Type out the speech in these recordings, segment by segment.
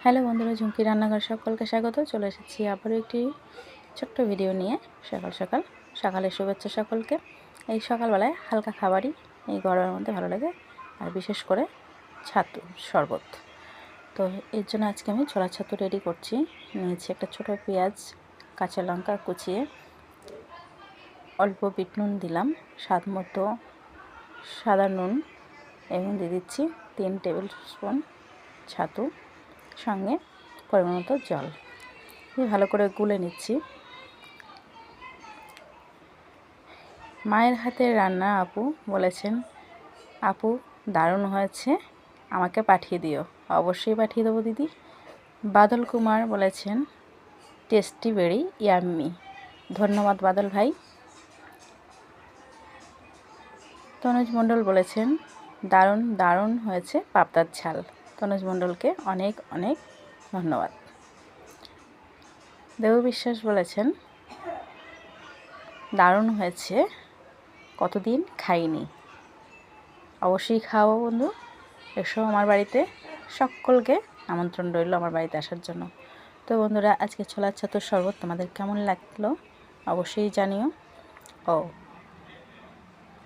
Hello বন্ধুরা, ঝুমকি রান্নাঘর সকলকে স্বাগত। চলে এসেছি আবারও একটি ছোট্ট ভিডিও নিয়ে। সকালের শুভেচ্ছা সকলকে। এই সকালবেলায় হালকা খাবারই এই গরমের মধ্যে ভালো লাগে, আর বিশেষ করে ছাতু শরবত। তো এর জন্য আজকে আমি ছোলা ছাতু রেডি করছি। নিয়েছি একটা ছোটো পেঁয়াজ, কাঁচা লঙ্কা কুচিয়ে, অল্প বিট নুন দিলাম, স্বাদ মতো সাদা নুন, এবং দিয়ে দিচ্ছি 3 টেবিল স্পুন ছাতু, সঙ্গে পরিমাণ মতো জল দিয়ে ভালো করে গুলে নিচ্ছি। মায়ের হাতের রান্না আপু বলেছেন, আপু দারুণ হয়েছে, আমাকে পাঠিয়ে দিও। অবশ্যই পাঠিয়ে দেবো দিদি। বাদল কুমার বলেছেন, টেস্টি ভেরি ইয়াম্মি। ধন্যবাদ বাদল ভাই। তনুজ মণ্ডল বলেছেন, দারুণ দারুণ হয়েছে পাবদার ঝাল। তনুজ মণ্ডলকে অনেক অনেক ধন্যবাদ। দেব বিশ্বাস বলেছেন, দারুণ হয়েছে, কতদিন খাইনি। অবশ্যই খাওয়াবো বন্ধু, এসো আমার বাড়িতে। সকলকে আমন্ত্রণ রইল আমার বাড়িতে আসার জন্য। তো বন্ধুরা, আজকে ছোলার ছাতুর শরবত তোমাদের কেমন লাগলো অবশ্যই জানিও।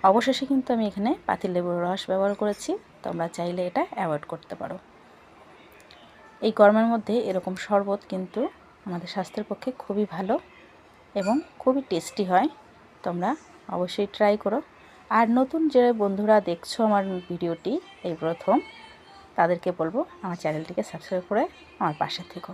অবশেষে কিন্তু আমি এখানে পাতিলেবুর রস ব্যবহার করেছি, তোমরা চাইলে এটা অ্যাভয়েড করতে পারো। এই গরমের মধ্যে এরকম শরবত কিন্তু আমাদের স্বাস্থ্যের পক্ষে খুবই ভালো এবং খুবই টেস্টি হয়। তোমরা অবশ্যই ট্রাই করো। আর নতুন যে বন্ধুরা দেখছো আমার ভিডিওটি এই প্রথম, তাদেরকে বলবো আমার চ্যানেলটিকে সাবস্ক্রাইব করে আমার পাশে থেকো।